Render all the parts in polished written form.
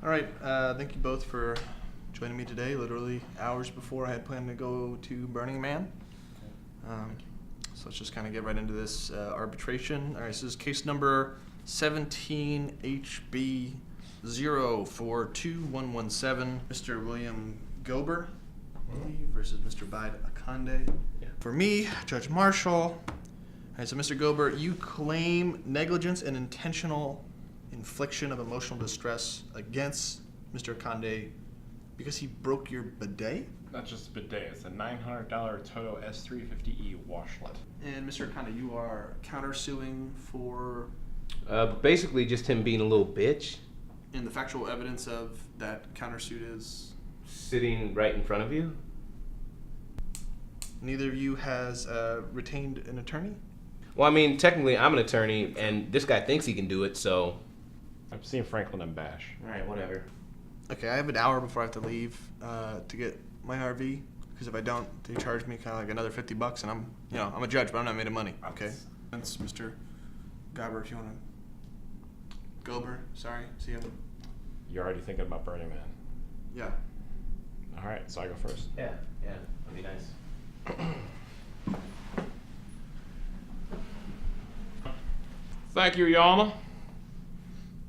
All right, thank you both for joining me today, literally hours before I had planned to go to Burning Man. So let's just kind of get right into this arbitration. All right, this is case number 17 HB 042117, Mr. William Gobber versus Mr. Bide Akande. Yeah. For me, Judge Marshall. All right, so Mr. Gobber, you claim negligence and intentional infliction of emotional distress against Mr. Akande because he broke your bidet? Not just a bidet, it's a $900 Toto S350E washlet. And Mr. Akande, you are countersuing for... Basically just him being a little bitch. And the factual evidence of that countersuit is? Sitting right in front of you. Neither of you has retained an attorney? Well, I mean, technically I'm an attorney, and this guy thinks he can do it, so... I've seen Franklin and Bash. Alright, whatever. Okay, I have an hour before I have to leave to get my RV, because if I don't, they charge me kind of like another $50, and I'm a judge, but I'm not made of money. Okay, that's Mr. Gobber. If you want to, Gobber. Sorry, see you. You're already thinking about Burning Man. Yeah. All right, so I go first. Yeah, that'd be nice. Thank you, Your Honor.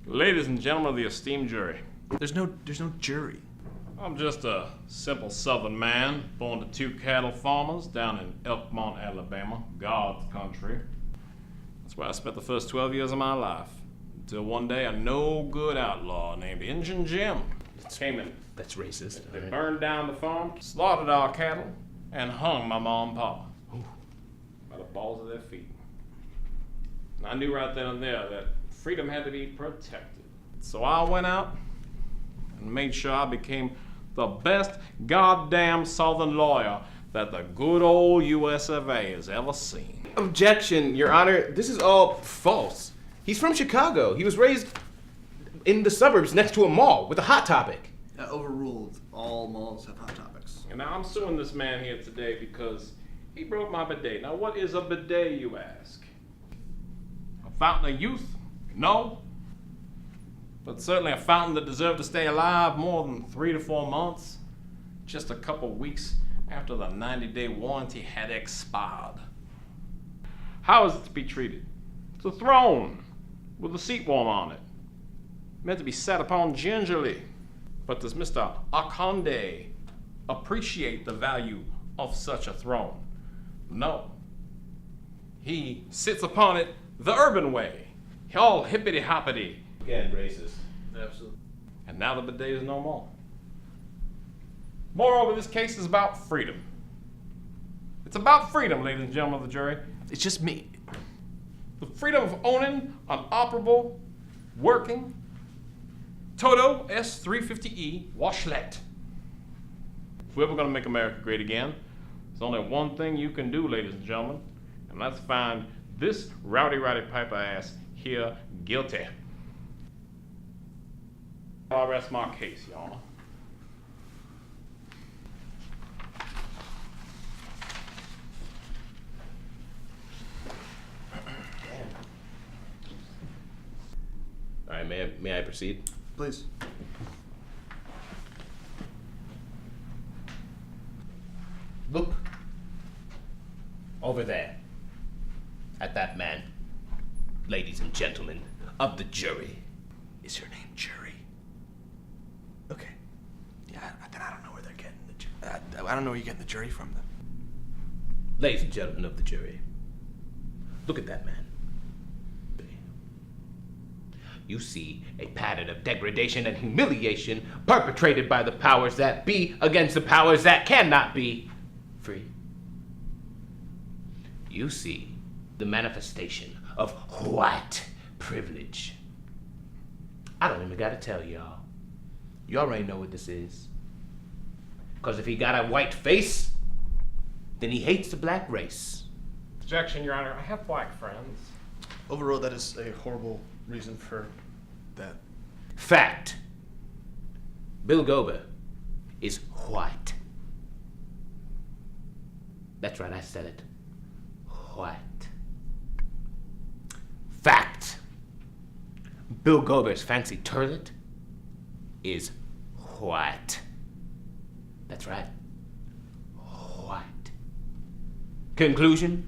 Ladies and gentlemen of the esteemed jury. There's no jury. I'm just a simple southern man, born to two cattle farmers down in Elkmont, Alabama, God's country. That's where I spent the first 12 years of my life. Until one day a no-good outlaw named Injun Jim came in. That's racist. They burned down the farm, slaughtered our cattle, and hung my mom and pa by the balls of their feet. And I knew right then and there that freedom had to be protected. So I went out and made sure I became the best goddamn Southern lawyer that the good old US of A has ever seen. Objection, Your Honor. This is all false. He's from Chicago. He was raised in the suburbs next to a mall with a Hot Topic. Overruled. All malls have hot topics. And now I'm suing this man here today because he broke my bidet. Now what is a bidet, you ask? A fountain of youth? No. But certainly a fountain that deserved to stay alive more than 3 to 4 months. Just a couple weeks after the 90-day warranty had expired. How is it to be treated? It's a throne with a seat warmer on it. Meant to be sat upon gingerly. But does Mr. Akande appreciate the value of such a throne? No. He sits upon it the urban way, all hippity-hoppity. Again, racist. Absolutely. And now the bidet is no more. Moreover, this case is about freedom. It's about freedom, ladies and gentlemen of the jury. It's just me. The freedom of owning an operable, working Toto S350E washlet. If we're ever going to make America great again, there's only one thing you can do, ladies and gentlemen, and that's find this rowdy piper ass here guilty. I'll rest my case, Your Honor. All right, may I proceed? Please. Look over there at that man, ladies and gentlemen of the jury. Is your name Jury? Okay. Yeah, then I don't know where they're getting the jury. I don't know where you're getting the jury from, then. Ladies and gentlemen of the jury, look at that man. You see a pattern of degradation and humiliation perpetrated by the powers that be against the powers that cannot be free. You see the manifestation of white privilege. I don't even gotta tell y'all. You already know what this is. Because if he got a white face, then he hates the black race. Objection, Your Honor. I have black friends. Overall, that is a horrible reason for that. Fact. Bill Gobber is white. That's right, I said it. White. Fact. Bill Gobber's fancy turlet is white. That's right. White. Conclusion?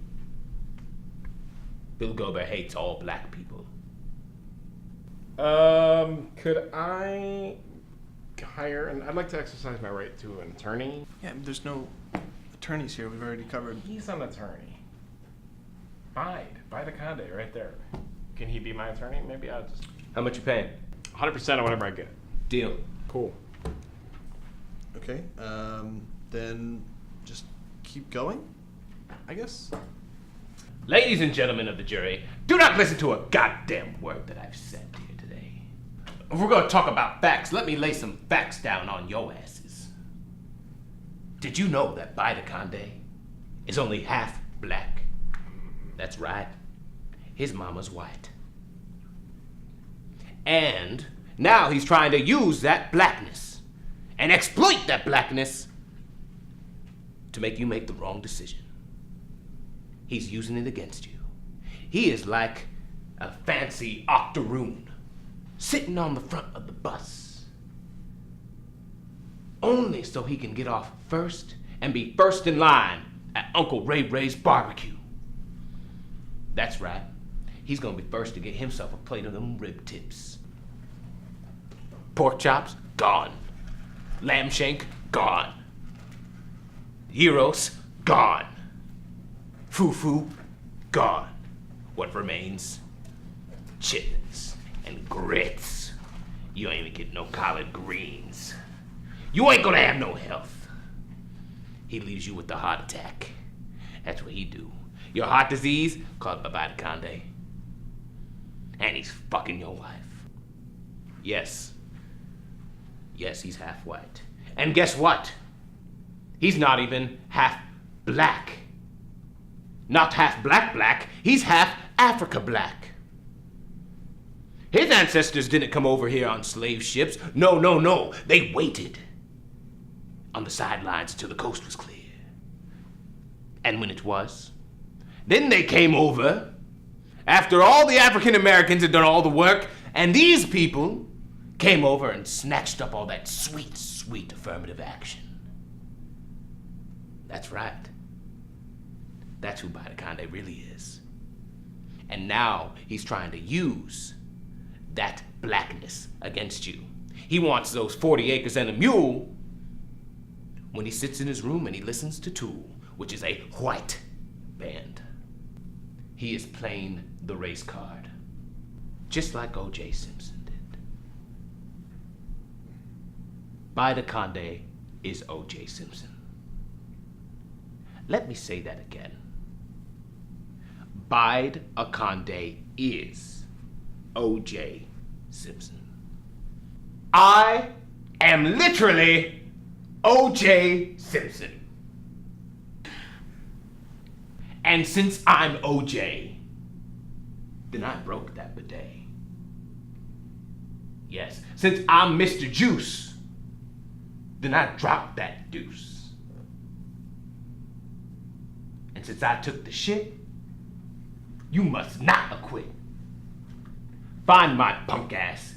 Bill Gobber hates all black people. Could I hire, and I'd like to exercise my right to an attorney. Yeah, there's no attorneys here. We've already covered. He's an attorney. Bide Akande, right there. Can he be my attorney? Maybe I'll just... How much you paying? 100% of whatever I get. Deal. Cool. Okay. Then just keep going, I guess. Ladies and gentlemen of the jury, do not listen to a goddamn word that I've said here today. If we're gonna talk about facts, let me lay some facts down on your asses. Did you know that Bide Akande is only half black? That's right. His mama's white. And now he's trying to use that blackness and exploit that blackness to make you make the wrong decision. He's using it against you. He is like a fancy octoroon sitting on the front of the bus, only so he can get off first and be first in line at Uncle Ray Ray's barbecue. That's right. He's gonna be first to get himself a plate of them rib tips. Pork chops, gone. Lamb shank, gone. Gyros, gone. Fufu, gone. What remains? Chitlins and grits. You ain't even getting no collard greens. You ain't gonna have no health. He leaves you with the heart attack. That's what he do. Your heart disease, called Bide Akande. And he's fucking your wife. Yes. Yes, he's half white. And guess what? He's not even half black. Not half black, he's half Africa black. His ancestors didn't come over here on slave ships. No. They waited on the sidelines until the coast was clear. And when it was, then they came over after all the African Americans had done all the work, and these people came over and snatched up all that sweet, sweet affirmative action. That's right. That's who Bide Akande really is. And now he's trying to use that blackness against you. He wants those 40 acres and a mule when he sits in his room and he listens to Tool, which is a white band. He is playing the race card, just like O.J. Simpson did. Bide Akande is O.J. Simpson. Let me say that again. Bide Akande is O.J. Simpson. I am literally O.J. Simpson. And since I'm O.J., then I broke that bidet. Yes, since I'm Mr. Juice, then I dropped that deuce. And since I took the shit, you must not acquit. Find my punk ass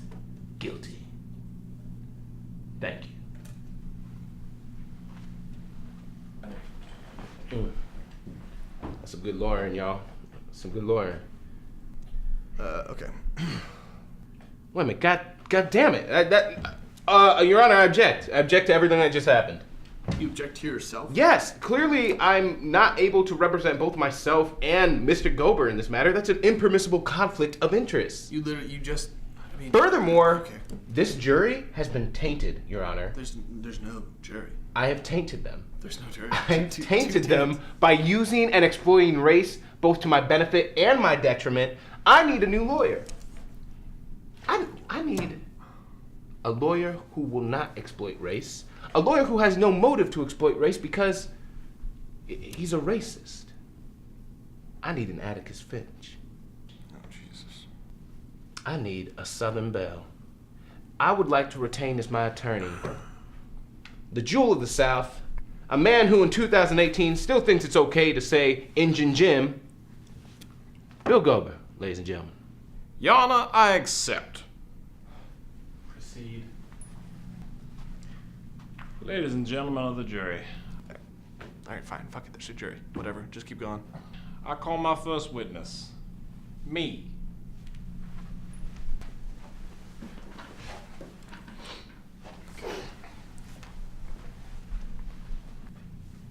guilty. Thank you. That's some good lawyering, y'all. Some good lawyering. Okay. Wait a minute, God damn it. Your Honor, I object. I object to everything that just happened. You object to yourself? Yes, clearly I'm not able to represent both myself and Mr. Gobber in this matter. That's an impermissible conflict of interest. You just, Furthermore, okay. This jury has been tainted, Your Honor. There's no jury. I have tainted them. There's no jury. I have tainted them by using and exploiting race both to my benefit and my detriment. I need a new lawyer. I need a lawyer who will not exploit race. A lawyer who has no motive to exploit race because he's a racist. I need an Atticus Finch. Oh, Jesus. I need a Southern Belle. I would like to retain as my attorney the jewel of the South, a man who in 2018 still thinks it's okay to say Injun Jim, Bill Gobber, ladies and gentlemen. Your Honor, I accept. Proceed. Ladies and gentlemen of the jury, All right, fine. Fuck it. There's a jury. Whatever. Just keep going. I call my first witness, me.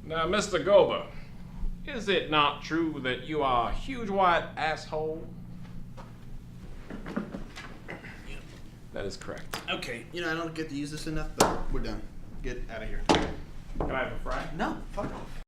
Now, Mr. Gobber, is it not true that you are a huge white asshole? That is correct. Okay. You know, I don't get to use this enough, but we're done. Get out of here. Can I have a fry? No. Fuck off.